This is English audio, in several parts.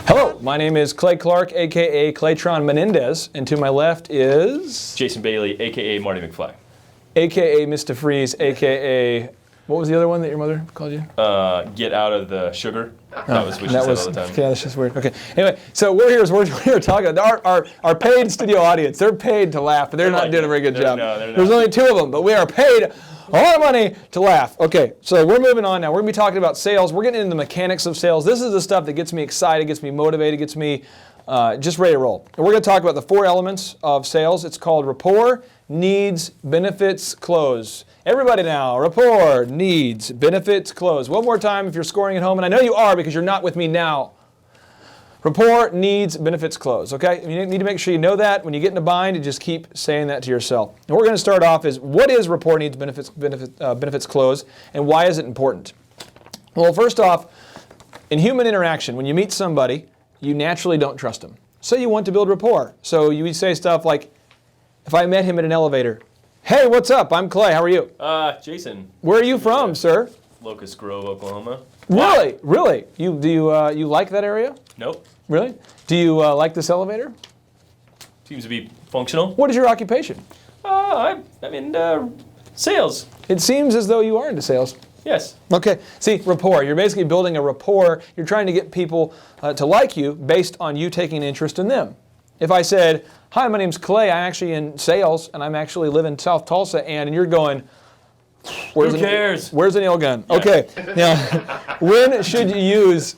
Hello, my name is Clay Clark, a.k.a. Claytron Menendez, and to my left is... Jason Bailey, a.k.a. Marty McFly. a.k.a. Mr. Freeze, a.k.a. What was the other one that your mother called you? Get out of the sugar. That was what she said all the time. Yeah, that's just weird. Okay. Anyway, so we're here talking about our paid studio audience. They're paid to laugh, but they're not doing a very good job. No, they're not. There's only 2 of them, but we are paid a lot of money to laugh. Okay, so we're moving on now. We're going to be talking about sales. We're getting into the mechanics of sales. This is the stuff that gets me excited, gets me motivated, gets me just ready to roll. And we're going to talk about the 4 elements of sales. It's called rapport, needs, benefits, close. Everybody now, rapport, needs, benefits, close. One more time if you're scoring at home, and I know you are because you're not with me now. Rapport, needs, benefits, close, okay? You need to make sure you know that. When you get in a bind, you just keep saying that to yourself. And what we're going to start off is, what is rapport, needs, benefits, close, and why is it important? Well, first off, in human interaction, when you meet somebody, you naturally don't trust them. So you want to build rapport. So you say stuff like, if I met him in an elevator, hey, what's up? I'm Clay. How are you? Jason. Where are you from, sir? Locust Grove, Oklahoma. Really? Really? You like that area? Nope. Really? Do you like this elevator? Seems to be functional. What is your occupation? I'm in sales. It seems as though you are into sales. Yes. Okay. See, rapport. You're basically building a rapport. You're trying to get people to like you based on you taking an interest in them. If I said, hi, my name's Clay, I'm actually in sales, and I'm actually live in South Tulsa, and you're going, who cares? Where's the nail gun? Yeah. Okay. Now, when should you use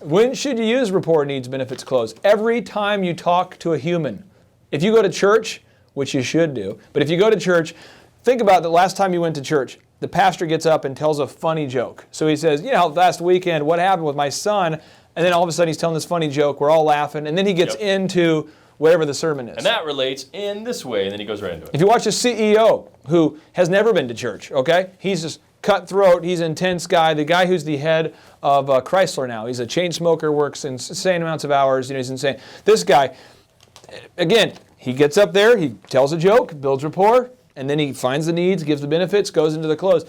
rapport, needs, benefits, close? Every time you talk to a human. If you go to church, which you should do, but if you go to church, think about the last time you went to church. The pastor gets up and tells a funny joke. So he says, last weekend, what happened with my son? And then all of a sudden he's telling this funny joke. We're all laughing. And then he gets into whatever the sermon is. And that relates in this way, and then he goes right into it. If you watch a CEO who has never been to church, okay? He's just cutthroat, he's an intense guy. The guy who's the head of Chrysler now, he's a chain smoker, works insane amounts of hours, he's insane. This guy, again, he gets up there, he tells a joke, builds rapport, and then he finds the needs, gives the benefits, goes into the close.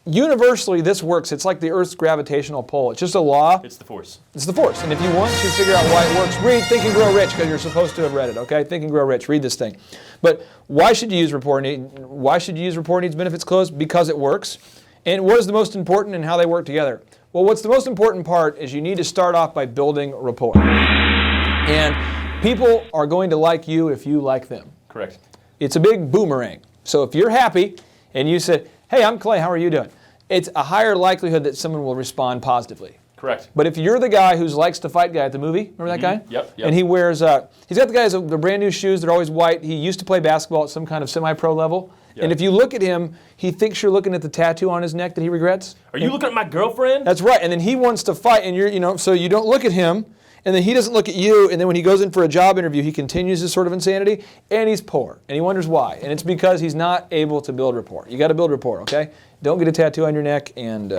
Universally, this works. It's like the Earth's gravitational pull. It's just a law. It's the force. It's the force. And if you want to figure out why it works, read Think and Grow Rich, because you're supposed to have read it, okay? Think and Grow Rich. Read this thing. But why should you use rapport needs, benefits, close? Because it works. And what is the most important and how they work together? Well, what's the most important part is you need to start off by building rapport. And people are going to like you if you like them. Correct. It's a big boomerang. So if you're happy and you said, hey, I'm Clay, how are you doing? It's a higher likelihood that someone will respond positively. Correct. But if you're the guy who likes to fight guy at the movie, remember that guy? Yep. And he wears, he's got the brand new shoes, they're always white. He used to play basketball at some kind of semi-pro level. Yep. And if you look at him, he thinks you're looking at the tattoo on his neck that he regrets. Are you looking at my girlfriend? That's right. And then he wants to fight, and so you don't look at him, and then he doesn't look at you, and then when he goes in for a job interview, he continues his sort of insanity, and he's poor, and he wonders why. And it's because he's not able to build rapport. You got to build rapport, okay? Don't get a tattoo on your neck, and...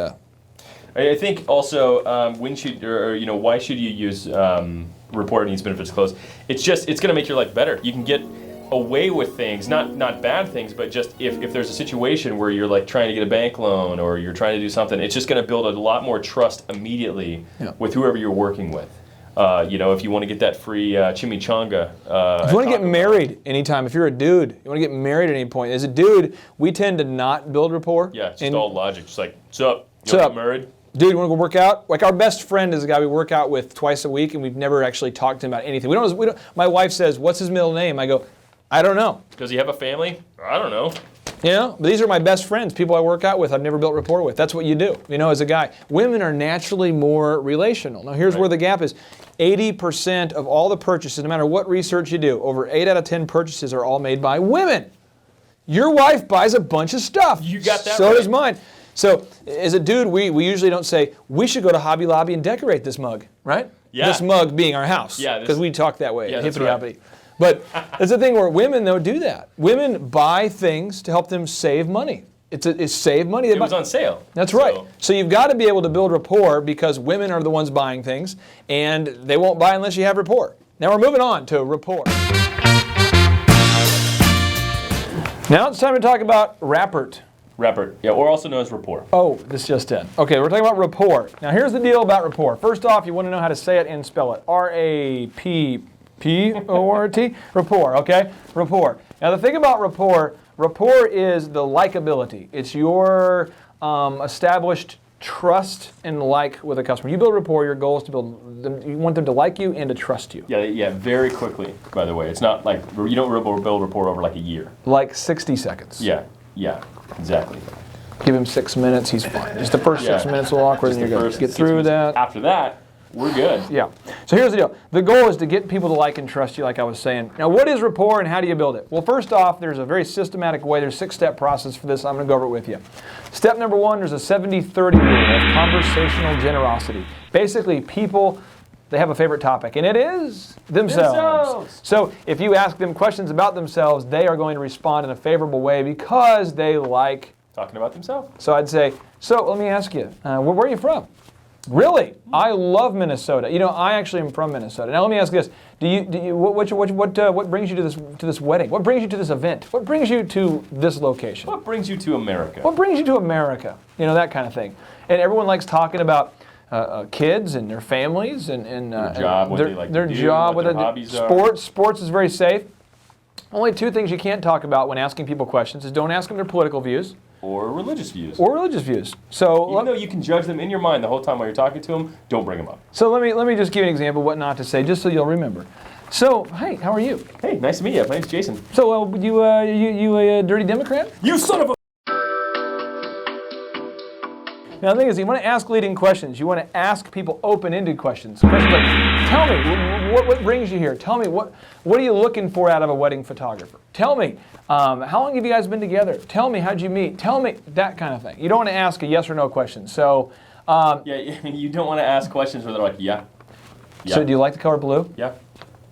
I think also, why should you use rapport, needs, benefits, close? It's going to make your life better. You can get away with things, not bad things, but just if there's a situation where you're like trying to get a bank loan or you're trying to do something, it's just going to build a lot more trust immediately with whoever you're working with. If you want to get that free chimichanga. If you want to get married anytime, if you're a dude, you want to get married at any point. As a dude, we tend to not build rapport. Yeah, it's just all logic. Just like, what's up? What's up? Married? Dude, you want to go work out? Like our best friend is a guy we work out with twice a week, and we've never actually talked to him about anything. We don't. My wife says, "What's his middle name?" I go, "I don't know." Does he have a family? I don't know. But these are my best friends, people I work out with, I've never built rapport with. That's what you do, as a guy. Women are naturally more relational. Now here's where the gap is. 80% of all the purchases, no matter what research you do, over 8 out of 10 purchases are all made by women. Your wife buys a bunch of stuff. You got that So right. does mine. So as a dude, we usually don't say, we should go to Hobby Lobby and decorate this mug, right? Yeah. This mug being our house. Yeah. Because we talk that way. Yeah, that's hippity-hoppity. But it's a thing where women, though, do that. Women buy things to help them save money. It's save money. It was on sale. That's right. So you've got to be able to build rapport because women are the ones buying things, and they won't buy unless you have rapport. Now we're moving on to rapport. Now it's time to talk about rapport. Rapport. Yeah, or also known as rapport. Oh, this just in. Okay, we're talking about rapport. Now, here's the deal about rapport. First off, you want to know how to say it and spell it. R-A-P-P-O-R-T. Rapport, okay? Rapport. Now, the thing about rapport is the likability. It's your established trust and like with a customer. You build rapport, your goal is to build them, you want them to like you and to trust you. Yeah, very quickly, by the way. It's not like, you don't build rapport over like a year. Like 60 seconds. Yeah, exactly. Give him 6 minutes, he's fine. Just the first 6 minutes a little awkward, and you're going to get through that. After that, we're good. Yeah. So here's the deal. The goal is to get people to like and trust you, like I was saying. Now, what is rapport and how do you build it? Well, first off, there's a very systematic way. There's a 6-step process for this. I'm going to go over it with you. Step number 1, there's a 70-30 rule of conversational generosity. Basically, people, they have a favorite topic, and it is themselves. So if you ask them questions about themselves, they are going to respond in a favorable way because they like talking about themselves. So I'd say, so let me ask you, where are you from? Really? I love Minnesota. You know, I actually am from Minnesota. Now let me ask you this: what brings you to this wedding? What brings you to this event? What brings you to this location? What brings you to America? What brings you to America? You know, that kind of thing. And everyone likes talking about kids and their families and their job, what they like to do, what their hobbies are. Sports is very safe. Only 2 things you can't talk about when asking people questions is don't ask them their political views. Or religious views. So even though you can judge them in your mind the whole time while you're talking to them, don't bring them up. So let me just give you an example of what not to say, just so you'll remember. So, hey, how are you? Hey, nice to meet you. My name's Jason. So, you a dirty Democrat? You son of a... Now, the thing is, you want to ask leading questions. You want to ask people open-ended questions. Questions like, tell me, what brings you here? Tell me, what are you looking for out of a wedding photographer? Tell me, how long have you guys been together? Tell me, how'd you meet? Tell me, that kind of thing. You don't want to ask a yes or no question. So, you don't want to ask questions where they're like, yeah. So, do you like the color blue? Yeah.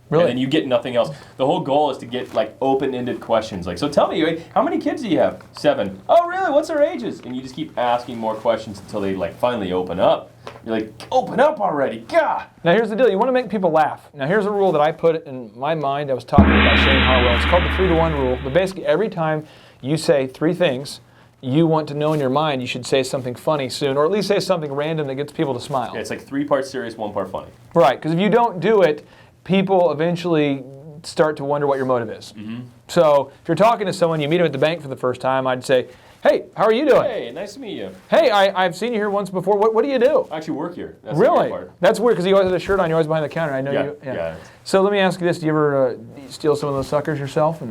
Really? And then you get nothing else. The whole goal is to get like open-ended questions. Like, so tell me, how many kids do you have? 7. Oh, really? What's their ages? And you just keep asking more questions until they like finally open up. You're like, open up already, God! Now here's the deal. You want to make people laugh. Now here's a rule that I put in my mind. I was taught by Shane Harwell. It's called the 3-to-1 rule. But basically, every time you say 3 things you want to know in your mind, you should say something funny soon, or at least say something random that gets people to smile. Yeah, it's like 3 parts serious, 1 part funny. Right, because if you don't do it, people eventually start to wonder what your motive is. Mm-hmm. So if you're talking to someone, you meet them at the bank for the first time, I'd say, hey, how are you doing? Hey, nice to meet you. Hey, I've seen you here once before. What do you do? I actually work here. That's really? The weird part. That's weird because you always have a shirt on. You're always behind the counter. I know you. Yeah. So let me ask you this: do you ever steal some of those suckers yourself?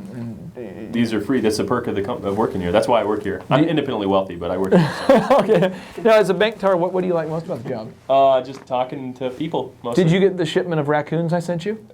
These are free. That's the perk of working here. That's why I work here. I'm independently wealthy, but I work here. So. Okay. Now, as a bank teller, what do you like most about the job? Just talking to people. Mostly. Did you get the shipment of raccoons I sent you?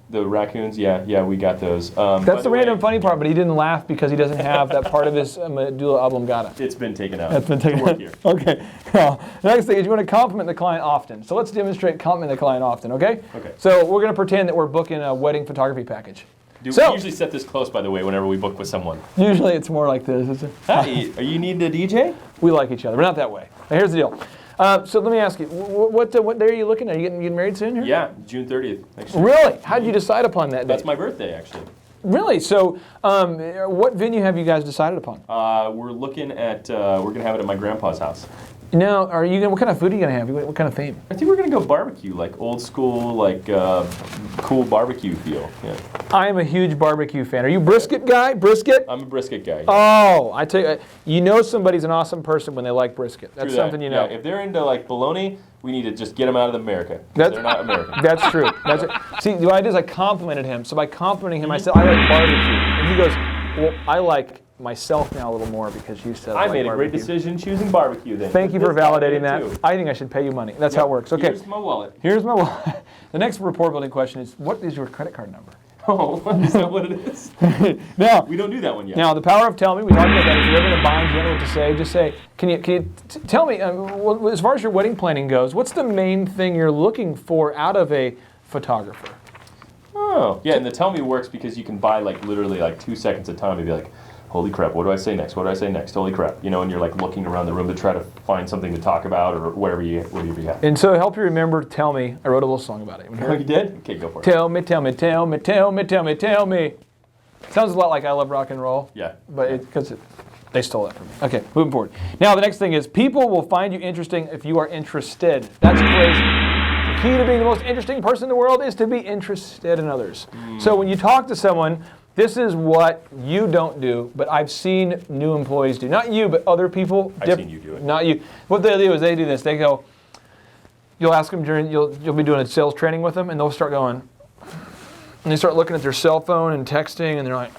The raccoons, yeah, we got those. That's the random funny part, but he didn't laugh because he doesn't have that part of his medulla oblongata. It's been taken out. That's been taken out. Okay. Now, the next thing is you want to compliment the client often. So let's demonstrate compliment the client often, okay? Okay. So we're going to pretend that we're booking a wedding photography package. We usually set this close, by the way, whenever we book with someone. Usually it's more like this. Hey, are you need a DJ? We like each other. We're not that way. Now, here's the deal. So let me ask you, what day are you looking at? Are you getting married soon here? Yeah, June 30th next year. Really? How did you decide upon that date? That's my birthday, actually. Really? So what venue have you guys decided upon? We're looking at, we're going to have it at my grandpa's house. Now, what kind of food are you going to have? What kind of theme? I think we're going to go barbecue, like old school, like cool barbecue feel. Yeah. I am a huge barbecue fan. Are you brisket guy? Brisket? I'm a brisket guy. Yeah. Oh, I tell you, you know somebody's an awesome person when they like brisket. That's something you know. Yeah, if they're into like bologna, we need to just get them out of America. They're not American. That's true. That's it. See, what I did is I complimented him. So by complimenting him, I said, I like barbecue. And he goes, well, I like myself now a little more because you said I made a barbecue. great decision choosing barbecue then. Thank you for validating that. Too. I think I should pay you money. That's how it works. Okay. Here's my wallet. Here's my wallet. The next rapport building question is, what is your credit card number? Oh, is that what it is? Now, we don't do that one yet. Now, the power of tell me, we talked about that. If you're ever in a bind, you don't know what to say, just say, can you tell me, as far as your wedding planning goes, what's the main thing you're looking for out of a photographer? Oh, yeah, and the tell me works because you can buy like literally like 2 seconds at a time and be like, holy crap, what do I say next? What do I say next? Holy crap. You know, and you're like looking around the room to try to find something to talk about or whatever you have. And so to help you remember, tell me, I wrote a little song about it. Oh, you did? Okay, go for it. Tell me, tell me, tell me, tell me, tell me, tell me. Sounds a lot like I Love Rock and Roll. Yeah. But because They stole that from me. Okay, moving forward. Now, the next thing is people will find you interesting if you are interested. That's crazy. The key to being the most interesting person in the world is to be interested in others. So when you talk to someone, this is what you don't do, but I've seen new employees do. Not you, but other people. I've seen you do it. Not you. What they do is they do this. They go, you'll ask them during, you'll be doing a sales training with them, and they'll start going, and they start looking at their cell phone and texting, and they're like,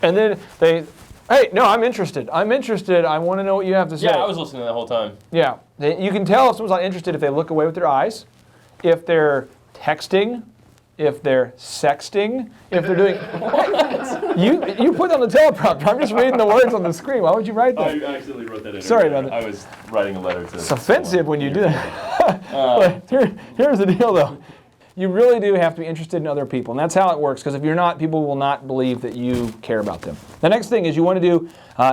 and then they, hey, no, I'm interested. I'm interested. I want to know what you have to say. Yeah, I was listening the whole time. Yeah. You can tell if someone's not interested if they look away with their eyes, if they're texting, if they're sexting, if they're doing... you put on the teleprompter. I'm just reading the words on the screen. Why would you write that? I accidentally wrote that in. Sorry about that. I was writing a letter to... It's offensive when you do that. But here's the deal, though. You really do have to be interested in other people, and that's how it works, because if you're not, people will not believe that you care about them. The next thing is you want to do,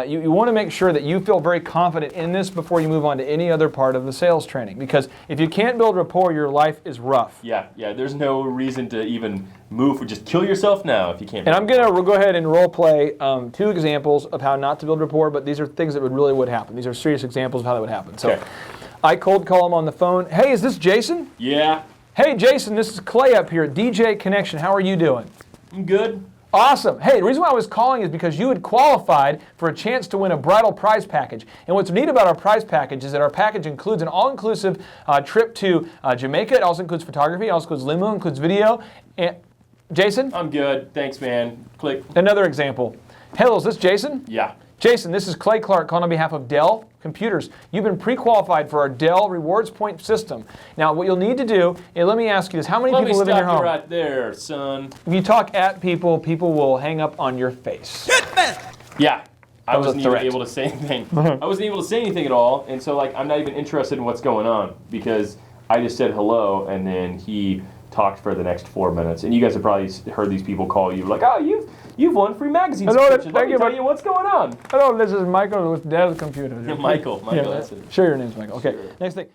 you want to make sure that you feel very confident in this before you move on to any other part of the sales training, because if you can't build rapport, your life is rough. Yeah, there's no reason to even move. Just kill yourself now if you can't. And I'm going to go ahead and role play 2 examples of how not to build rapport, but these are things that really would happen. These are serious examples of how that would happen. So I cold call him on the phone. Hey, is this Jason? Yeah. Hey, Jason, this is Clay up here at DJ Connection. How are you doing? I'm good. Awesome. Hey, the reason why I was calling is because you had qualified for a chance to win a bridal prize package. And what's neat about our prize package is that our package includes an all-inclusive trip to Jamaica. It also includes photography. It also includes limo, includes video. And Jason? I'm good. Thanks, man. Click. Another example. Hello, is this Jason? Yeah. Jason, this is Clay Clark calling on behalf of Dell Computers. You've been pre-qualified for our Dell Rewards Point system. Now, what you'll need to do, and let me ask you this, how many people live in your home? Let me stop you right there, son. If you talk at people, people will hang up on your face. Yeah. I was a wasn't even threat. able to say anything. I wasn't able to say anything at all, and so I'm not even interested in what's going on because I just said hello, and then he talked for the next 4 minutes. And you guys have probably heard these people call you like, oh, you've won free magazine subscriptions. Let me tell you what's going on. Hello, this is Michael with Dell Computers. Yeah, Michael, Yeah, that's it. sure, your name's Michael. Okay, Sure. next thing.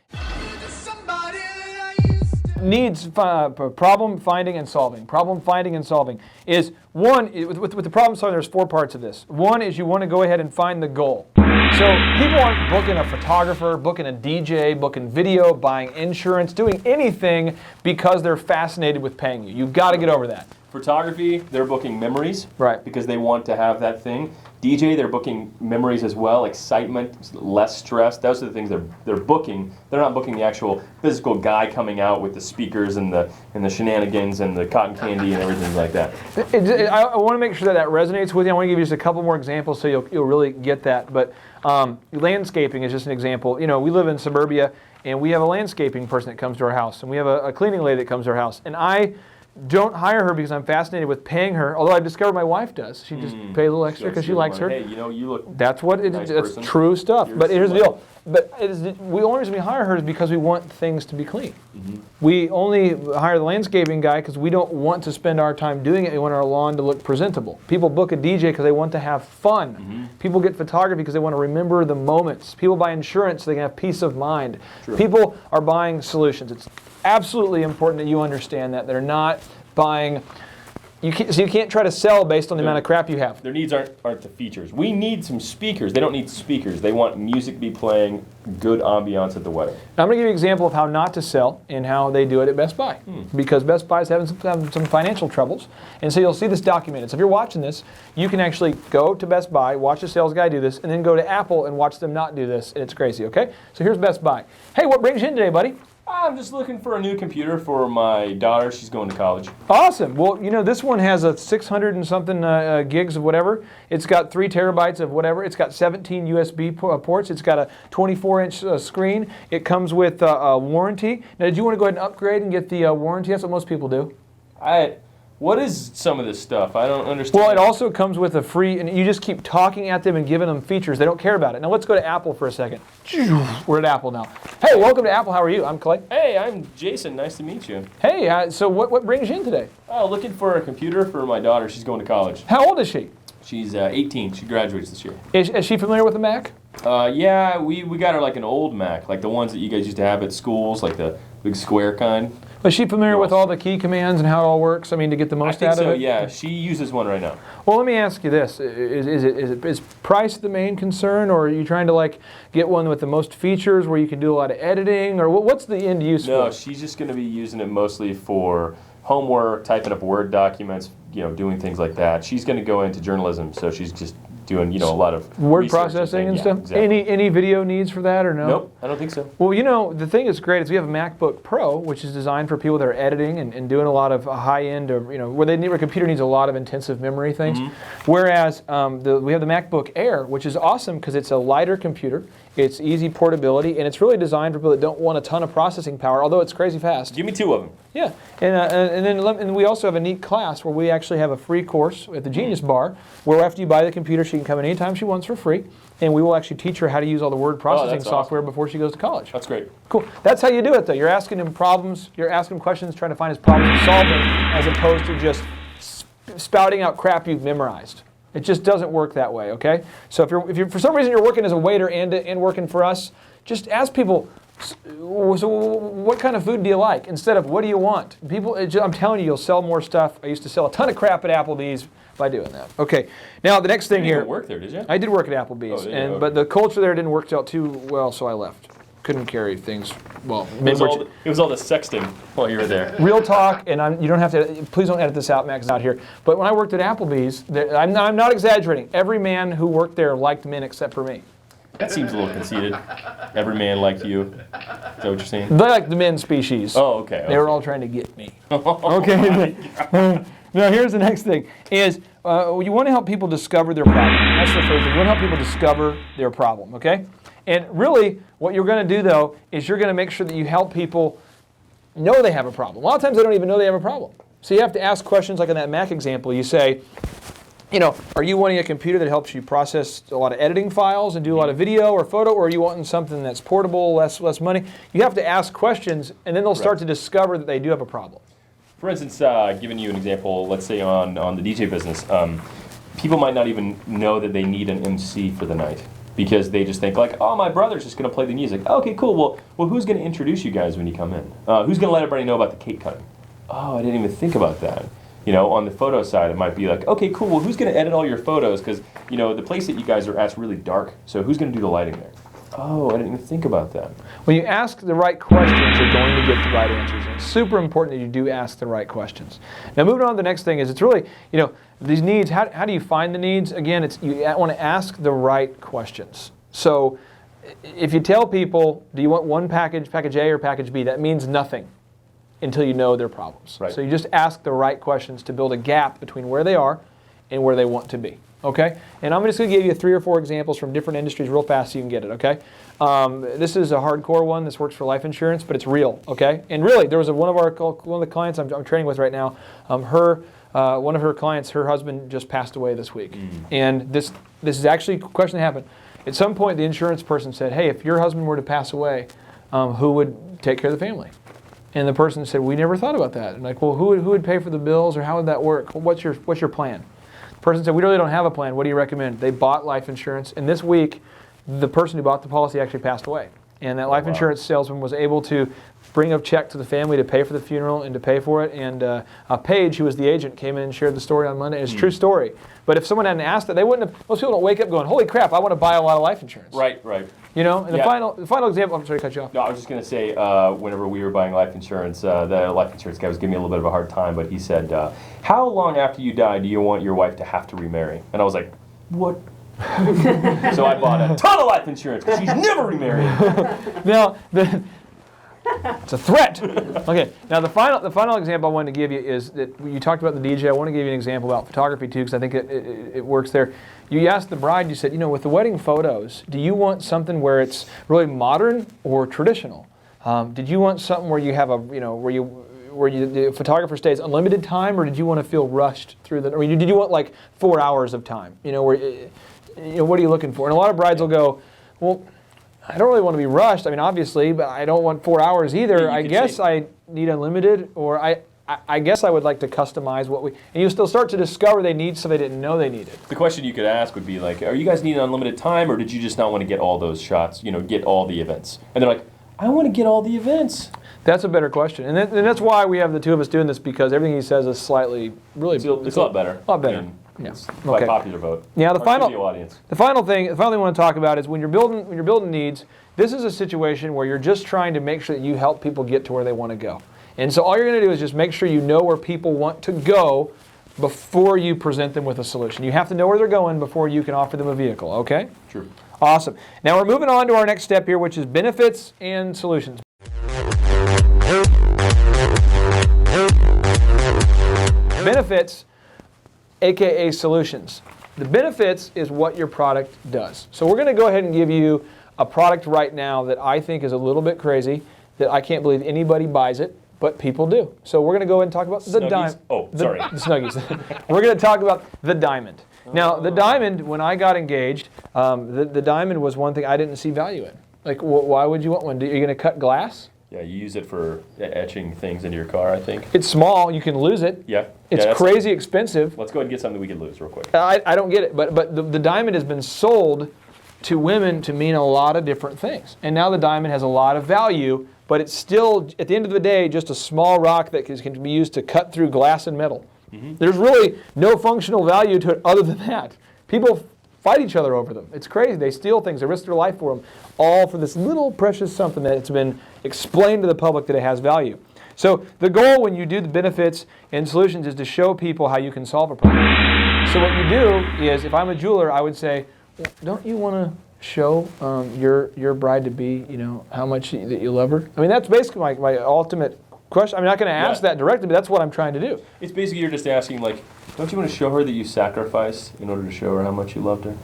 Needs problem finding and solving. Problem finding and solving is one, with the problem solving, there's 4 parts of this. One is you want to go ahead and find the goal. So people aren't booking a photographer, booking a DJ, booking video, buying insurance, doing anything because they're fascinated with paying you. You've got to get over that. Photography, they're booking memories. Right. Because they want to have that thing. DJ, they're booking memories as well, excitement, less stress. Those are the things they're booking. They're not booking the actual physical guy coming out with the speakers and the shenanigans and the cotton candy and everything like that. I want to make sure that resonates with you. I want to give you just a couple more examples so you'll really get that. But landscaping is just an example. You know, we live in suburbia, and we have a landscaping person that comes to our house, and we have a cleaning lady that comes to our house. And I don't hire her because I'm fascinated with paying her, although I've discovered my wife does. She just pays a little extra because she likes her. Hey, you know, you look. That's what it is. Nice That's person. true stuff. You're But here's the smart. deal. But the only reason we hire her is because we want things to be clean. We only hire the landscaping guy because we don't want to spend our time doing it. We want our lawn to look presentable. People book a DJ because they want to have fun. People get photography because they want to remember the moments. People buy insurance so they can have peace of mind. True. People are buying solutions. It's absolutely important that you understand that. They're not buying... So you can't try to sell based on the amount of crap you have. Their needs aren't the features. We need some speakers. They don't need speakers. They want music to be playing, good ambiance at the wedding. Now, I'm going to give you an example of how not to sell and how they do it at Best Buy. Because Best Buy is having some financial troubles. And so you'll see this documented. So if you're watching this, you can actually go to Best Buy, watch the sales guy do this, and then go to Apple and watch them not do this. And it's crazy, okay? So here's Best Buy. Hey, what brings you in today, buddy? I'm just looking for a new computer for my daughter. She's going to college. Awesome. Well, you know, this one has a 600 and something gigs of whatever. It's got 3 terabytes of whatever. It's got 17 USB ports. It's got a 24-inch screen. It comes with a warranty. Now, did you want to go ahead and upgrade and get the warranty? That's what most people do. What is some of this stuff? I don't understand. Well, it also comes with a free, and you just keep talking at them and giving them features. They don't care about it. Now, let's go to Apple for a second. We're at Apple now. Hey, welcome to Apple. How are you? I'm Clay. Hey, I'm Jason. Nice to meet you. Hey, so what brings you in today? Oh, looking for a computer for my daughter. She's going to college. How old is she? She's 18. She graduates this year. Is she familiar with the Mac? Yeah, we got her like an old Mac, like the ones that you guys used to have at schools, like the big square kind. Is she familiar with all the key commands and how it all works? I mean, to get the most out of it? Yeah. She uses one right now. Well, let me ask you this: is price the main concern, or are you trying to like get one with the most features where you can do a lot of editing, or what's the end use? No, for it? she's just going to be using it mostly for homework, typing up Word documents, doing things like that. She's going to go into journalism, so she's just doing, a lot of word research processing and stuff. Exactly. Any video needs for that or no? Nope, I don't think so. Well, the thing that's great is we have a MacBook Pro, which is designed for people that are editing and doing a lot of high-end, or where a computer needs a lot of intensive memory things. Whereas we have the MacBook Air, which is awesome because it's a lighter computer. It's easy portability, and it's really designed for people that don't want a ton of processing power, although it's crazy fast. Give me 2 of them. Yeah, and we also have a neat class where we actually have a free course at the Genius Bar, where after you buy the computer, she can come in anytime she wants for free, and we will actually teach her how to use all the word processing software before she goes to college. That's great. Cool. That's how you do it, though. You're asking them problems, you're asking them questions, trying to find his problems and solve them, as opposed to just spouting out crap you've memorized. It just doesn't work that way, okay? So if you're for some reason you're working as a waiter and working for us, just ask people, so what kind of food do you like? Instead of what do you want? People, I'm telling you, you'll sell more stuff. I used to sell a ton of crap at Applebee's by doing that. Okay, now the next thing You here. didn't work there, did you? I did work at Applebee's, but the culture there didn't work out too well, so I left. Couldn't carry things well. It was all the sexting while you were there. Real talk, and you don't have to. Please don't edit this out, Max. It's out here. But when I worked at Applebee's, I'm not exaggerating. Every man who worked there liked men except for me. That seems a little conceited. Every man liked you. Is that what you're saying? They like the men species. Oh, okay. They were all trying to get me. Okay. Now here's the next thing: is you want to help people discover their problem. That's the first thing. You want to help people discover their problem. Okay. And really, what you're going to do, though, is you're going to make sure that you help people know they have a problem. A lot of times they don't even know they have a problem. So you have to ask questions like in that Mac example. You say, are you wanting a computer that helps you process a lot of editing files and do a lot of video or photo, or are you wanting something that's portable, less money? You have to ask questions, and then they'll start to discover that they do have a problem. For instance, giving you an example, let's say on the DJ business, people might not even know that they need an MC for the night. Because they just think like, oh, my brother's just going to play the music. Okay, cool. Well, who's going to introduce you guys when you come in? Who's going to let everybody know about the cake cutting? Oh, I didn't even think about that. On the photo side, it might be like, okay, cool. Well, who's going to edit all your photos? Because the place that you guys are at is really dark. So who's going to do the lighting there? Oh, I didn't even think about that. When you ask the right questions, you're going to get the right answers. And it's super important that you do ask the right questions. Now, moving on to the next thing is it's really, these needs, how do you find the needs? Again, you want to ask the right questions. So if you tell people, do you want one package A or package B, that means nothing until you know their problems. Right. So you just ask the right questions to build a gap between where they are and where they want to be. Okay? And I'm just going to give you 3 or 4 examples from different industries real fast so you can get it, okay? This is a hardcore one. This works for life insurance, but it's real, okay? And really, there was one of the clients I'm training with right now, one of her clients, her husband just passed away this week. And this is actually a question that happened. At some point, the insurance person said, hey, if your husband were to pass away, who would take care of the family? And the person said, we never thought about that. And like, well, who would pay for the bills, or how would that work? Well, what's your plan? The person said, we really don't have a plan. What do you recommend? They bought life insurance. And this week, the person who bought the policy actually passed away. And that life insurance salesman was able to bring a check to the family to pay for the funeral and to pay for it. And Paige, who was the agent, came in and shared the story on Monday. It's a true story. But if someone hadn't asked that, they wouldn't have. Most people don't wake up going, holy crap, I want to buy a lot of life insurance. Right. And the final example, I'm sorry to cut you off. No, I was just going to say, whenever we were buying life insurance, the life insurance guy was giving me a little bit of a hard time, but he said, how long after you die do you want your wife to have to remarry? And I was like, what? So I bought a ton of life insurance because she's never remarried. Now, it's a threat. Okay. Now the final example I wanted to give you is that you talked about the DJ. I want to give you an example about photography too, because I think it works there. You asked the bride. You said, with the wedding photos, do you want something where it's really modern or traditional? Did you want something where you have where the photographer stays unlimited time, or did you want to feel rushed through the? Or did you want like 4 hours of time? What are you looking for? And a lot of brides will go, well, I don't really want to be rushed. I mean, obviously, but I don't want 4 hours either. Yeah, I guess I need unlimited, or I guess I would like to customize and you still start to discover they need stuff they didn't know they needed. The question you could ask would be like, are you guys needing unlimited time, or did you just not want to get all those shots, get all the events? And they're like, I want to get all the events. That's a better question, and that's why we have the two of us doing this, because everything he says is slightly, really, It's a lot better. A lot better. I mean, Yeah. it's by Okay. popular vote. Now Our studio audience. the final thing I want to talk about is when you're building needs. This is a situation where you're just trying to make sure that you help people get to where they want to go, and so all you're going to do is just make sure you know where people want to go before you present them with a solution. You have to know where they're going before you can offer them a vehicle. Okay? True. Awesome. Now we're moving on to our next step here, which is benefits and solutions. Benefits, aka solutions. The benefits is what your product does. So we're going to go ahead and give you a product right now that I think is a little bit crazy, that I can't believe anybody buys it, but people do. So we're going to go ahead and talk about the diamond. Oh, sorry. The Snuggies. We're going to talk about the diamond. Now, the diamond, when I got engaged, the diamond was one thing I didn't see value in. Like, why would you want one? Are you going to cut glass? Yeah, you use it for etching things into your car, I think. It's small. You can lose it. Yeah. It's crazy expensive. Let's go ahead and get something we can lose real quick. I don't get it. But the diamond has been sold to women to mean a lot of different things. And now the diamond has a lot of value, but it's still, at the end of the day, just a small rock that can be used to cut through glass and metal. Mm-hmm. There's really no functional value to it other than that. People fight each other over them. It's crazy. They steal things. They risk their life for them, all for this little precious something that it's been explained to the public that it has value. So the goal when you do the benefits and solutions is to show people how you can solve a problem. So what you do is, if I'm a jeweler, I would say, well, don't you want to show your bride-to-be, how much that you love her? I mean, that's basically my ultimate question. I'm not going to ask that directly, but that's what I'm trying to do. It's basically you're just asking, like, don't you want to show her that you sacrificed in order to show her how much you loved her?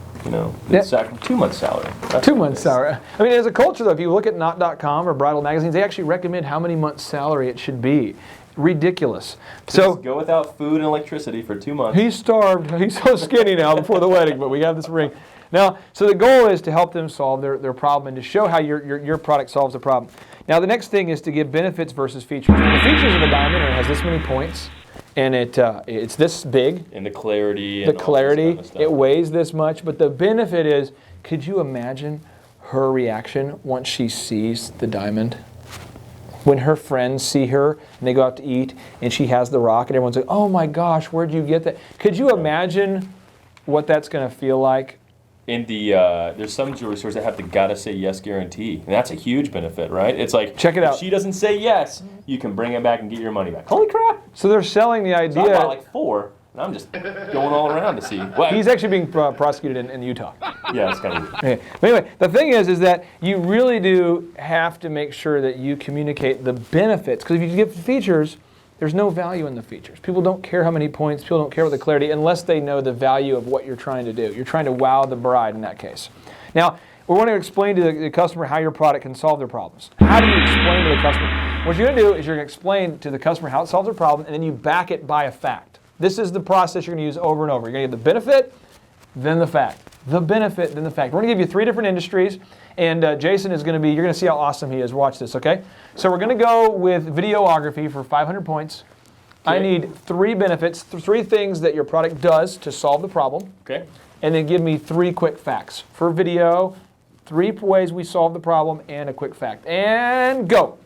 It's 2 months' salary. That's 2 months' salary. I mean, as a culture, though, if you look at Knot.com or bridal magazines, they actually recommend how many months' salary it should be. Ridiculous. So go without food and electricity for 2 months. He's starved. He's so skinny now before the wedding, but we have this ring. Now, so the goal is to help them solve their problem and to show how your product solves the problem. Now, the next thing is to give benefits versus features. Now, the features of a diamond it has this many points, and it's this big. And the clarity. The clarity. It weighs this much, but the benefit is, could you imagine her reaction once she sees the diamond? When her friends see her and they go out to eat and she has the rock and everyone's like, oh my gosh, where'd you get that? Could you imagine what that's going to feel like? In there's some jewelry stores that have the gotta say yes guarantee, and that's a huge benefit, right? It's like, check it out. If she doesn't say yes, you can bring it back and get your money back. Holy crap! So they're selling the idea. So I bought like 4, and I'm just going all around to see. What? He's actually being prosecuted in Utah. Yeah, it's kind of weird. Okay. But anyway, the thing is that you really do have to make sure that you communicate the benefits, because if you give features, there's no value in the features. People don't care how many points, people don't care about the clarity unless they know the value of what you're trying to do. You're trying to wow the bride in that case. Now, we want to explain to the customer how your product can solve their problems. How do you explain to the customer? What you're going to do is you're going to explain to the customer how it solves their problem, and then you back it by a fact. This is the process you're going to use over and over. You're going to get the benefit, then the fact. The benefit, then the fact. We're going to give you 3 different industries, and Jason is going to be, you're going to see how awesome he is. Watch this, okay? So we're going to go with videography for 500 points. Okay. I need 3 benefits, 3 things that your product does to solve the problem. Okay. And then give me 3 quick facts. For video, 3 ways we solve the problem and a quick fact. And go.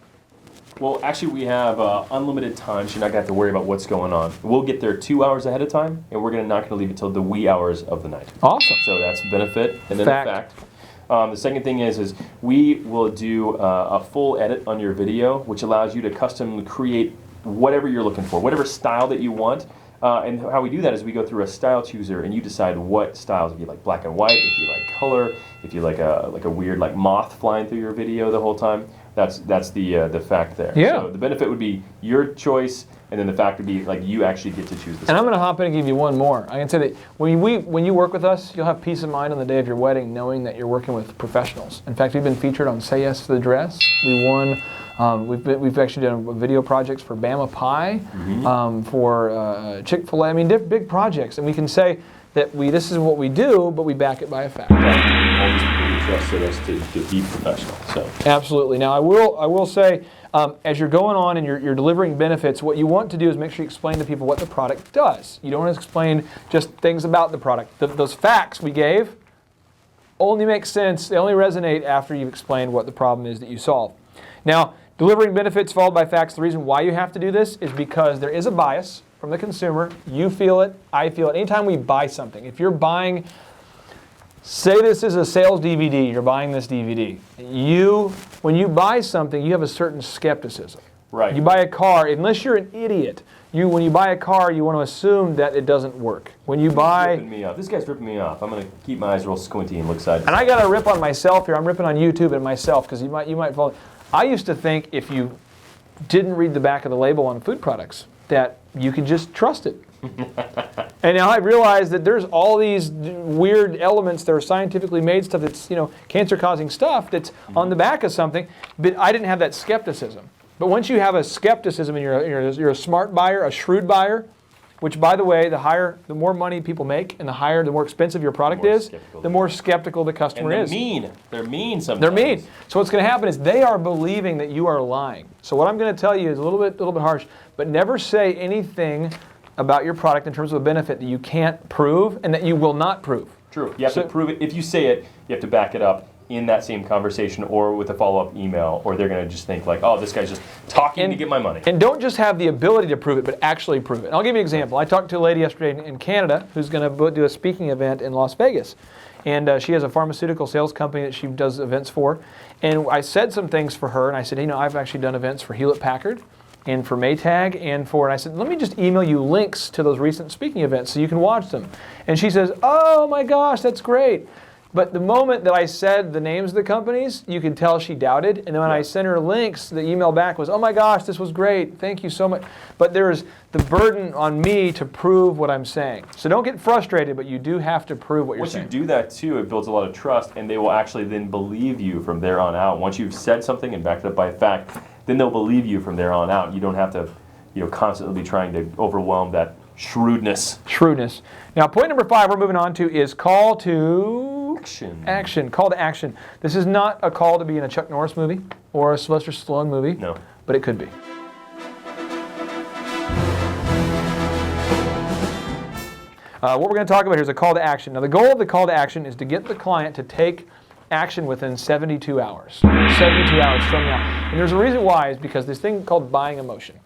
Well, actually, we have unlimited time, so you're not going to have to worry about what's going on. We'll get there 2 hours ahead of time, and we're not going to leave it till the wee hours of the night. Awesome. So that's benefit, and then the fact. The second thing is we will do a full edit on your video, which allows you to custom create whatever you're looking for, whatever style that you want. And how we do that is we go through a style chooser, and you decide what styles. If you like black and white, if you like color, if you like a weird like moth flying through your video the whole time. That's the fact there. Yeah. So the benefit would be your choice, and then the fact would be like you actually get to choose the style. And I'm going to hop in and give you one more. I can say that when you work with us, you'll have peace of mind on the day of your wedding, knowing that you're working with professionals. In fact, we've been featured on Say Yes to the Dress. We won. We've actually done video projects for Bama Pie, for Chick-fil-A. I mean, big projects, and we can say that this is what we do, but we back it by a fact. All these people trusted us to be professional. So absolutely. Now I will say, as you're going on and you're delivering benefits, what you want to do is make sure you explain to people what the product does. You don't want to explain just things about the product. Those facts we gave only make sense. They only resonate after you've explained what the problem is that you solve. Now, delivering benefits followed by facts, the reason why you have to do this is because there is a bias from the consumer. You feel it, I feel it. Anytime we buy something, if you're buying, say this is a sales DVD, you're buying this DVD. When you buy something, you have a certain skepticism. Right. You buy a car, unless you're an idiot, when you buy a car, you want to assume that it doesn't work. When you buy... Ripping me off. This guy's ripping me off. I'm going to keep my eyes real squinty and look side to And side. I got to rip on myself here. I'm ripping on YouTube and myself because you might follow. I used to think if you didn't read the back of the label on food products that you could just trust it. And now I realize that there's all these weird elements that are scientifically made stuff that's, cancer-causing stuff that's on the back of something, but I didn't have that skepticism. But once you have a skepticism and you're a smart buyer, a shrewd buyer, which, by the way, the more money people make and the more expensive your product is, the more skeptical the customer is. They're mean sometimes. They're mean. So what's going to happen is they are believing that you are lying. So what I'm going to tell you is a little bit harsh, but never say anything about your product in terms of a benefit that you can't prove and that you will not prove. True. You have to prove it. If you say it, you have to back it up in that same conversation or with a follow-up email, or they're going to just think like, oh, this guy's just talking to get my money. And don't just have the ability to prove it, but actually prove it. And I'll give you an example. I talked to a lady yesterday in Canada who's going to do a speaking event in Las Vegas. And she has a pharmaceutical sales company that she does events for. And I said some things for her, and I said, I've actually done events for Hewlett-Packard and for Maytag, and I said, let me just email you links to those recent speaking events so you can watch them. And she says, oh my gosh, that's great. But the moment that I said the names of the companies, you could tell she doubted. And then when I sent her links, the email back was, oh my gosh, this was great. Thank you so much. But there's the burden on me to prove what I'm saying. So don't get frustrated, but you do have to prove what you're saying. Once you do that too, it builds a lot of trust, and they will actually then believe you from there on out. Once you've said something and backed it up by a fact, then they'll believe you from there on out. You don't have to, constantly be trying to overwhelm that shrewdness. Now, point number 5 we're moving on to is call to... Action. Call to action. This is not a call to be in a Chuck Norris movie or a Sylvester Stallone movie. No. But it could be. What we're going to talk about here is a call to action. Now, the goal of the call to action is to get the client to take action within 72 hours. 72 hours from now. And there's a reason why, is because this thing called buying emotion.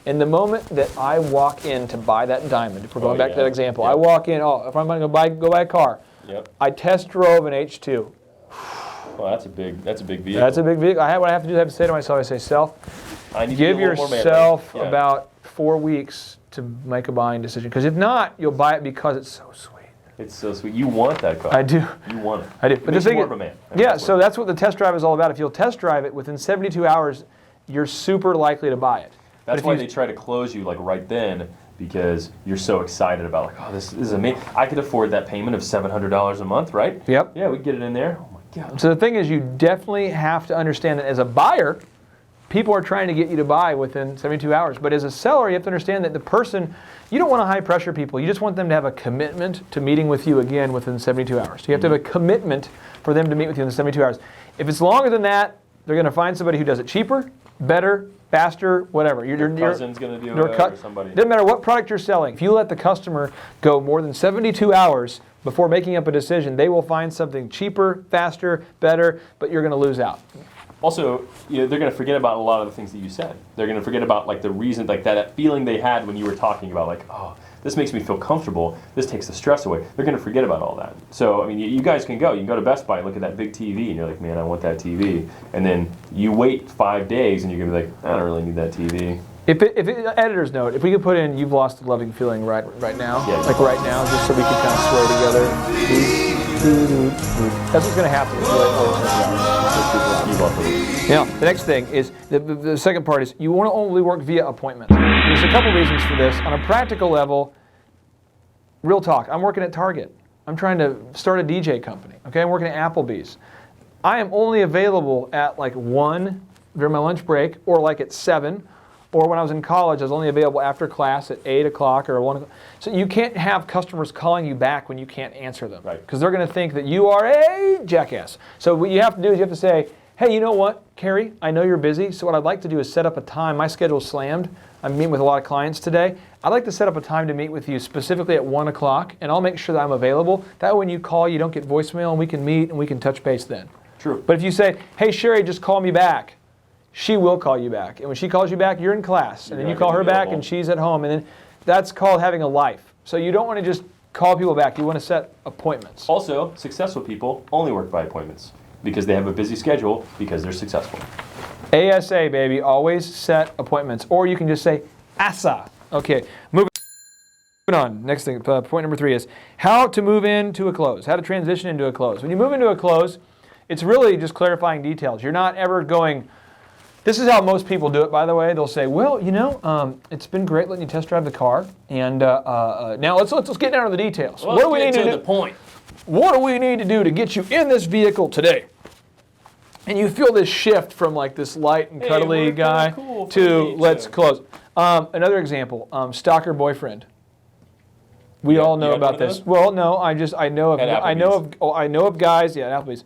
In the moment that I walk in to buy that diamond, if we're going back to that example, I walk in, if I'm going to go buy a car, I test drove an H2. Well, that's a big vehicle. That's a big vehicle. What I have to do is I have to say to myself, I say, give yourself about 4 weeks to make a buying decision. Because if not, you'll buy it because it's so sweet. It's so sweet. You want that car. I do. You want it. I do. But the thing more of a man. So that's what the test drive is all about. If you'll test drive it within 72 hours, you're super likely to buy it. That's why they try to close you like right then, because you're so excited about this is amazing. I could afford that payment of $700 a month, right? Yep. Yeah, we get it in there. Oh my God. So the thing is, you definitely have to understand that as a buyer, people are trying to get you to buy within 72 hours. But as a seller, you have to understand that the person, you don't want to high pressure people. You just want them to have a commitment to meeting with you again within 72 hours. So you have to have a commitment for them to meet with you in 72 hours. If it's longer than that, they're going to find somebody who does it cheaper, better, faster, whatever. Your cousin's going to do it, or somebody. Doesn't matter what product you're selling. If you let the customer go more than 72 hours before making up a decision, they will find something cheaper, faster, better, but you're going to lose out. Also, they're going to forget about a lot of the things that you said. They're going to forget about the reason, that feeling they had when you were talking about oh, this makes me feel comfortable. This takes the stress away. They're going to forget about all that. So, you guys can go. You can go to Best Buy and look at that big TV, and you're like, man, I want that TV. And then you wait 5 days, and you're going to be like, I don't really need that TV. Editor's note, if we could put in, you've lost the loving feeling right now, right now, just so we can kind of sway together. That's what's going to happen. Now, the next thing is, the second part is, you want to only work via appointment. There's a couple reasons for this. On a practical level, real talk, I'm working at Target. I'm trying to start a DJ company. Okay, I'm working at Applebee's. I am only available at 1 during my lunch break, or at 7. Or when I was in college, I was only available after class at 8 o'clock or 1 o'clock. So you can't have customers calling you back when you can't answer them. Right. Because they're going to think that you are a jackass. So what you have to do is you have to say, hey, you know what, Carrie, I know you're busy, so what I'd like to do is set up a time. My schedule's slammed. I'm meeting with a lot of clients today. I'd like to set up a time to meet with you specifically at 1 o'clock, and I'll make sure that I'm available. That way when you call, you don't get voicemail, and we can meet and we can touch base then. True. But if you say, hey, Sherry, just call me back, she will call you back. And when she calls you back, you're in class. And then you call her back and she's at home. And then that's called having a life. So you don't want to just call people back. You want to set appointments. Also, successful people only work by appointments because they have a busy schedule because they're successful. ASA, baby. Always set appointments. Or you can just say ASA. Okay, moving on. Next thing, point number 3 is how to move into a close. How to transition into a close. When you move into a close, it's really just clarifying details. You're not ever going... This is how most people do it, by the way. They'll say, well, it's been great letting you test drive the car. And now let's get down to the details. What do we need to do? The point. What do we need to do to get you in this vehicle today? And you feel this shift from like this light and cuddly guy to let's close. Another example, stalker boyfriend. We all know about this. Well, no, I know of guys. Yeah, at Applebee's.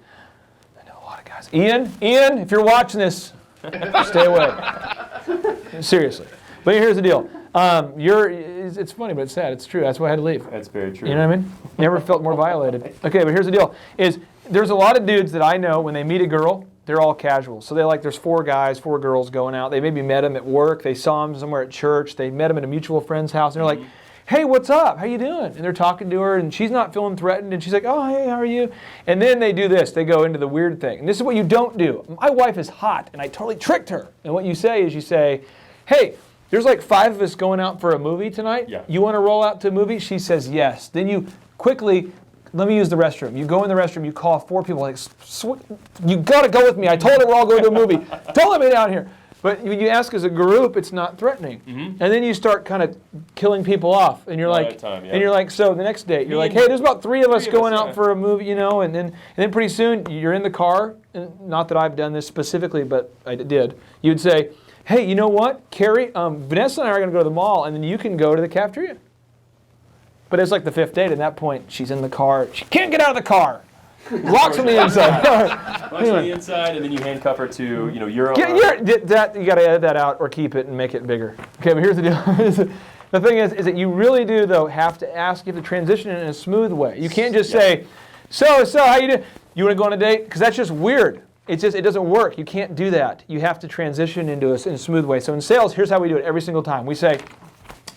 I know a lot of guys. Ian, if you're watching this, stay away. Seriously. But here's the deal. It's funny, but it's sad. It's true. That's why I had to leave. That's very true. You know what I mean? Never felt more violated. Okay, but here's the deal. There's a lot of dudes that I know when they meet a girl, they're all casual. So there's 4 guys, 4 girls going out. They maybe met them at work. They saw them somewhere at church. They met them at a mutual friend's house. And they're like, hey, what's up? How you doing? And they're talking to her, and she's not feeling threatened. And she's like, oh, hey, how are you? And then they do this. They go into the weird thing. And this is what you don't do. My wife is hot, and I totally tricked her. And what you say is hey, there's like 5 of us going out for a movie tonight. Yeah. You want to roll out to a movie? She says yes. Then you quickly... Let me use the restroom. You go in the restroom, you call 4 people, like, you got to go with me. I told her we're all going to a movie. Don't let me down here. But when you ask as a group, it's not threatening. And then you start kind of killing people off. And you're like, so the next date, you're like, hey, there's about 3 of us going out for a movie, and then pretty soon you're in the car. And not that I've done this specifically, but I did. You'd say, hey, you know what, Carrie, Vanessa and I are going to go to the mall, and then you can go to the cafeteria. But it's like the 5th date. At that point, she's in the car. She can't get out of the car. Locks from the inside. Locks from the inside, and then you handcuff her to, your own. You got to edit that out or keep it and make it bigger. Okay, but here's the deal. The thing is that you really do, though, have to ask if the transition in a smooth way. You can't just say, so, how you doing? You want to go on a date? Because that's just weird. It doesn't work. You can't do that. You have to transition in a smooth way. So in sales, here's how we do it every single time. We say,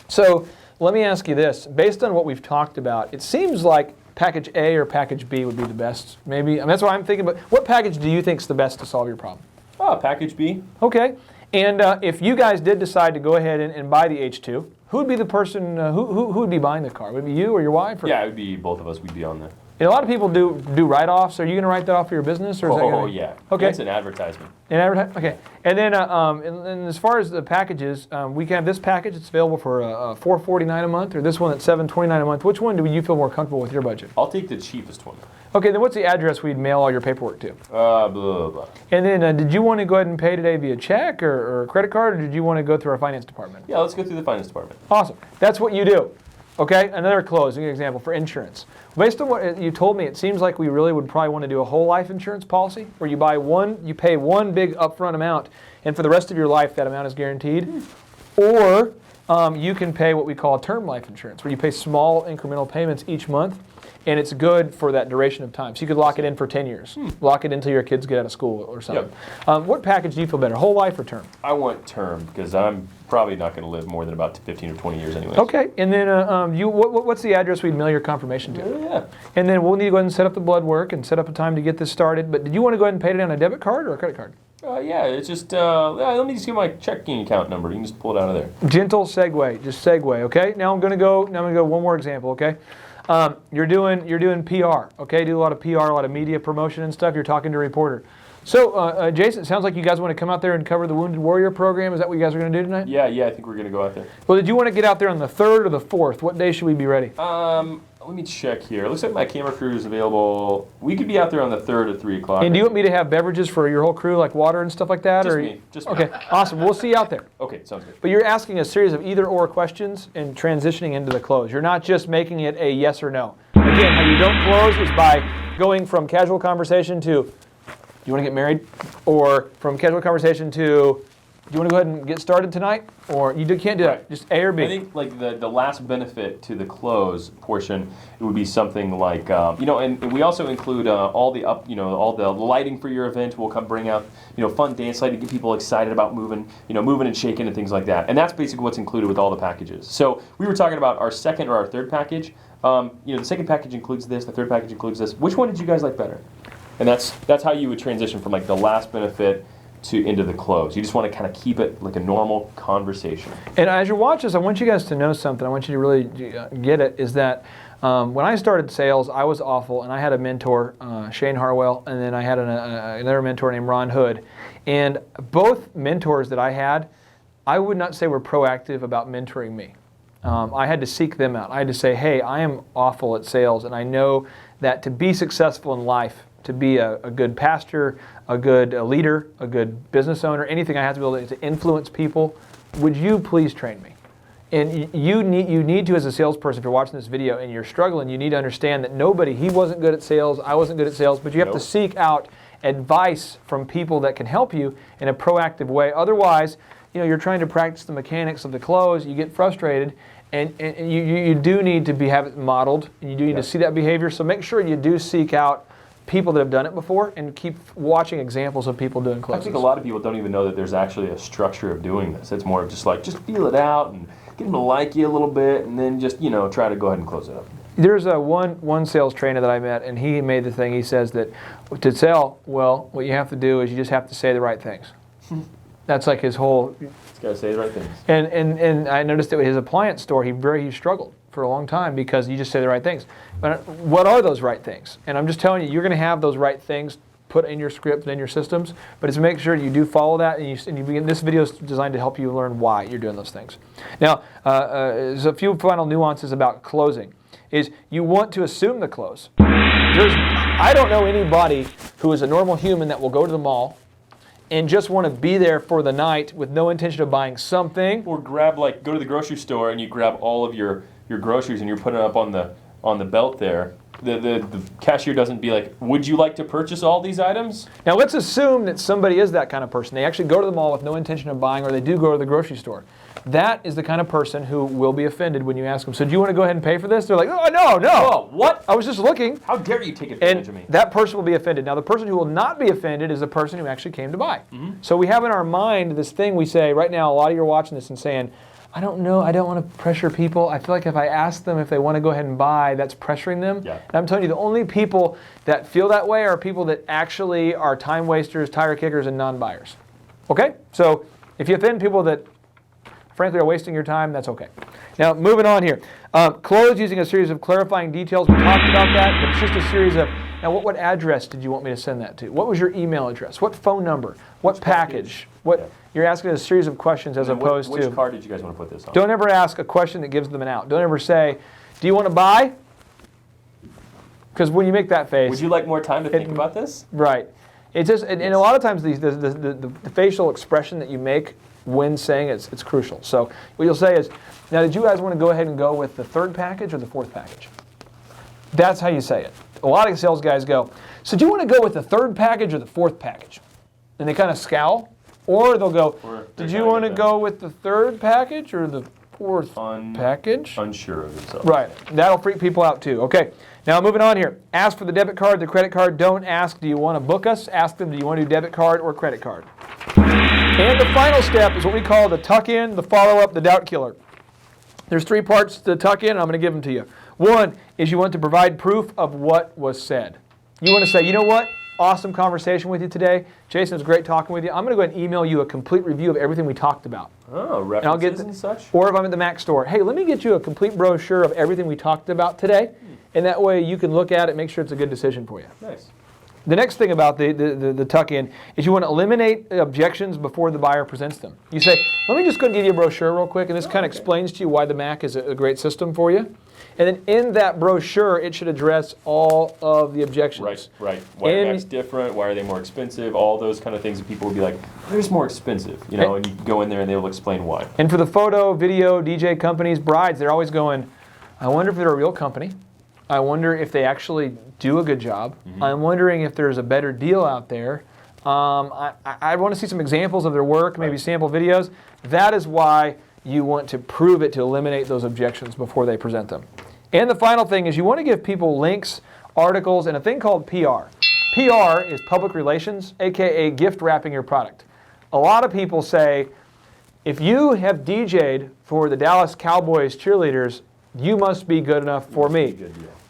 so... Let me ask you this. Based on what we've talked about, it seems like package A or package B would be the best. Maybe. That's what I'm thinking. But what package do you think is the best to solve your problem? Package B. Okay. And if you guys did decide to go ahead and buy the H2, who would be the person, who would be buying the car? Would it be you or your wife? Or? Yeah, it would be both of us. We'd be on there. And a lot of people do write-offs. Are you going to write that off for your business? Or is yeah. Okay. It's an advertisement. Okay. And then and as far as the packages, we can have this package. It's available for $449 a month, or this one that's $729 a month. Which one do you feel more comfortable with your budget? I'll take the cheapest one. Okay, then what's the address we'd mail all your paperwork to? Blah, blah. And then did you want to go ahead and pay today via check or credit card, or did you want to go through our finance department? Yeah, let's go through the finance department. Awesome. That's what you do. Okay, another closing example for insurance. Based on what you told me, it seems like we really would probably want to do a whole life insurance policy where you pay one big upfront amount, and for the rest of your life that amount is guaranteed. Or you can pay what we call term life insurance, where you pay small incremental payments each month, and it's good for that duration of time. So you could lock it in for 10 years. Lock it until your kids get out of school or something. Yep. What package do you feel better, whole life or term? I want term because I'm probably not going to live more than about 15 or 20 years anyway. Okay, and then what's the address we'd mail your confirmation to? Yeah. And then we'll need to go ahead and set up the blood work and set up a time to get this started. But did you want to go ahead and pay it on a debit card or a credit card? Yeah, it's just, let me just get my checking account number. You can just pull it out of there. Gentle segue, just segue, okay? Now I'm going to go one more example, okay? You're doing PR, okay? Do a lot of PR, a lot of media promotion and stuff. You're talking to a reporter. So, Jason, it sounds like you guys want to come out there and cover the Wounded Warrior program. Is that what you guys are going to do tonight? Yeah, I think we're going to go out there. Well, did you want to get out there on the 3rd or the 4th? What day should we be ready? Let me check here. It looks like my camera crew is available. We could be out there on the 3rd at 3 o'clock. And do you want me to have beverages for your whole crew, like water and stuff like that? Just me. Okay, awesome. We'll see you out there. Okay, sounds good. But you're asking a series of either-or questions and transitioning into the close. You're not just making it a yes or no. Again, how you don't close is by going from casual conversation to, you want to get married? Or from casual conversation to, Do you want to go ahead and get started tonight? Or you can't do that, just A or B. I think like the last benefit to the close portion, it would be something like, and we also include all the lighting for your event. We'll come bring out, fun dance lighting to get people excited about moving and shaking and things like that. And that's basically what's included with all the packages. So we were talking about our second or our third package. The second package includes this, the third package includes this. Which one did you guys like better? And that's how you would transition from like the last benefit into the close. You just want to kind of keep it like a normal conversation. And as you watch this, I want you guys to know something. I want you to really get it, is that when I started sales, I was awful, and I had a mentor, Shane Harwell, and then I had another mentor named Ron Hood. And both mentors that I had, I would not say were proactive about mentoring me. I had to seek them out. I had to say, hey, I am awful at sales, and I know that to be successful in life, to be a good pastor, a good leader, a good business owner, anything I have to be able to influence people, would you please train me? And you need to, as a salesperson, if you're watching this video and you're struggling, you need to understand that he wasn't good at sales, I wasn't good at sales, but you have to seek out advice from people that can help you in a proactive way. Otherwise, you're trying to practice the mechanics of the close, you get frustrated, and you do need to have it modeled, and you do need to see that behavior. So make sure you do seek out people that have done it before and keep watching examples of people doing closes. I think a lot of people don't even know that there's actually a structure of doing this. It's more of just feel it out and get them to like you a little bit, and then just try to go ahead and close it up. There's one sales trainer that I met, and he made the thing. He says that to sell well, what you have to do is you just have to say the right things. That's like his whole. He's got to say the right things. And I noticed that with his appliance store, he struggled for a long time because you just say the right things. But what are those right things? And I'm just telling you, you're going to have those right things put in your script and in your systems, but it's make sure you do follow that, and you begin. This video is designed to help you learn why you're doing those things. Now, there's a few final nuances about closing. Is you want to assume the close. I don't know anybody who is a normal human that will go to the mall and just want to be there for the night with no intention of buying something. Or go to the grocery store and you grab all of your groceries and you're putting it up on the belt there. The cashier doesn't be like, would you like to purchase all these items? Now let's assume that somebody is that kind of person. They actually go to the mall with no intention of buying, or they do go to the grocery store. That is the kind of person who will be offended when you ask them, so do you want to go ahead and pay for this? They're like, oh, no. Oh, what? I was just looking. How dare you take advantage of me? That person will be offended. Now the person who will not be offended is the person who actually came to buy. So we have in our mind this thing we say, right now, a lot of you are watching this and saying, I don't know, I don't want to pressure people. I feel like if I ask them if they want to go ahead and buy, that's pressuring them. Yeah. And I'm telling you, the only people that feel that way are people that actually are time wasters, tire kickers, and non-buyers. Okay? So if you offend people that frankly are wasting your time, that's okay. Now, moving on here. Close using a series of clarifying details. We talked about that, but it's just a series of, now what address did you want me to send that to? What was your email address? What phone number? What package? You're asking a series of questions as opposed to... Which card did you guys want to put this on? Don't ever ask a question that gives them an out. Don't ever say, do you want to buy? Because when you make that face... Would you like more time to think about this? Right. It's just, and a lot of times the facial expression that you make when saying it's crucial. So what you'll say is, now did you guys want to go ahead and go with the third package or the fourth package? That's how you say it. A lot of sales guys go, so do you want to go with the third package or the fourth package? And they kind of scowl. Or they'll go, did you want to go with the third package or the fourth package? Unsure of themselves. Right. That'll freak people out too. Okay. Now moving on here. Ask for the debit card, the credit card. Don't ask, do you want to book us? Ask them, do you want to do debit card or credit card? And the final step is what we call the tuck-in, the follow-up, the doubt killer. There's 3 parts to tuck in, and I'm going to give them to you. One is you want to provide proof of what was said. You want to say, you know what? Awesome conversation with you today. Jason, it's great talking with you. I'm going to go ahead and email you a complete review of everything we talked about. Oh, references and such? Or if I'm at the Mac store, hey, let me get you a complete brochure of everything we talked about today. And that way you can look at it and make sure it's a good decision for you. Nice. The next thing about the tuck-in is you want to eliminate objections before the buyer presents them. You say, let me just go and give you a brochure real quick, and this kind of explains to you why the Mac is a great system for you. And then in that brochure, it should address all of the objections. Right. Why are Macs different? Why are they more expensive? All those kind of things that people will be like, they're just more expensive, and you go in there and they'll explain why. And for the photo, video, DJ companies, brides, they're always going, I wonder if they're a real company. I wonder if they actually do a good job. I'm wondering if there's a better deal out there. I want to see some examples of their work, maybe sample videos. That is why you want to prove it to eliminate those objections before they present them. And the final thing is you want to give people links, articles, and a thing called PR. PR is public relations, aka gift wrapping your product. A lot of people say, if you have DJ'd for the Dallas Cowboys cheerleaders, you must be good enough for me.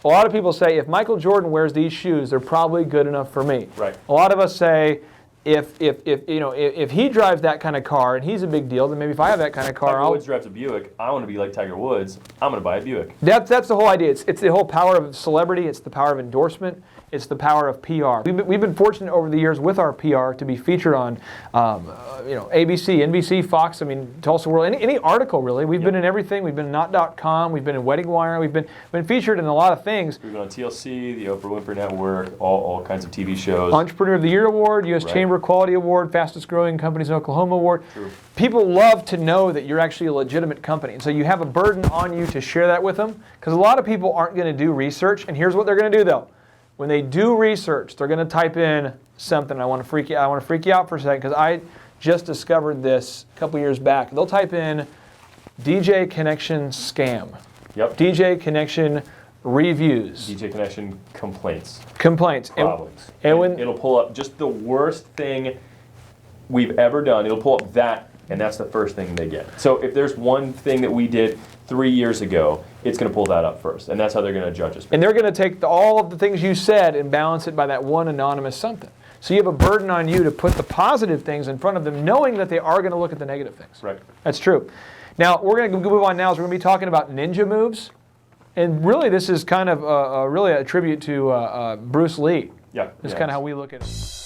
A lot of people say, if Michael Jordan wears these shoes, they're probably good enough for me. Right. A lot of us say, if he drives that kind of car and he's a big deal, then maybe if I have that kind of car, Tiger Woods drives a Buick. I want to be like Tiger Woods. I'm going to buy a Buick. That's the whole idea. It's the whole power of celebrity. It's the power of endorsement. It's the power of PR. We've been fortunate over the years with our PR to be featured on, ABC, NBC, Fox. I mean, Tulsa World, any article really. We've been in everything. We've been in Not.com. We've been in Wedding Wire. We've been featured in a lot of things. We've been on TLC, the Oprah Winfrey Network, all kinds of TV shows. Entrepreneur of the Year Award, U.S. Chamber Quality Award, Fastest Growing Companies in Oklahoma Award. True. People love to know that you're actually a legitimate company. And so you have a burden on you to share that with them, because a lot of people aren't going to do research. And here's what they're going to do though. When they do research, they're going to type in something. I want to freak you out for a second, because I just discovered this a couple years back. They'll type in DJ Connection scam. Yep. DJ Connection reviews. DJ Connection complaints. Problems. And it'll pull up just the worst thing we've ever done. It'll pull up that, and that's the first thing they get. So if there's one thing that we did 3 years ago, it's going to pull that up first, and that's how they're going to judge us. And they're going to take all of the things you said and balance it by that one anonymous something. So you have a burden on you to put the positive things in front of them, knowing that they are going to look at the negative things. Right. That's true. Now, we're going to move on now. We're going to be talking about ninja moves. And really, this is kind of really a tribute to Bruce Lee. Yeah. This is kind of how we look at it.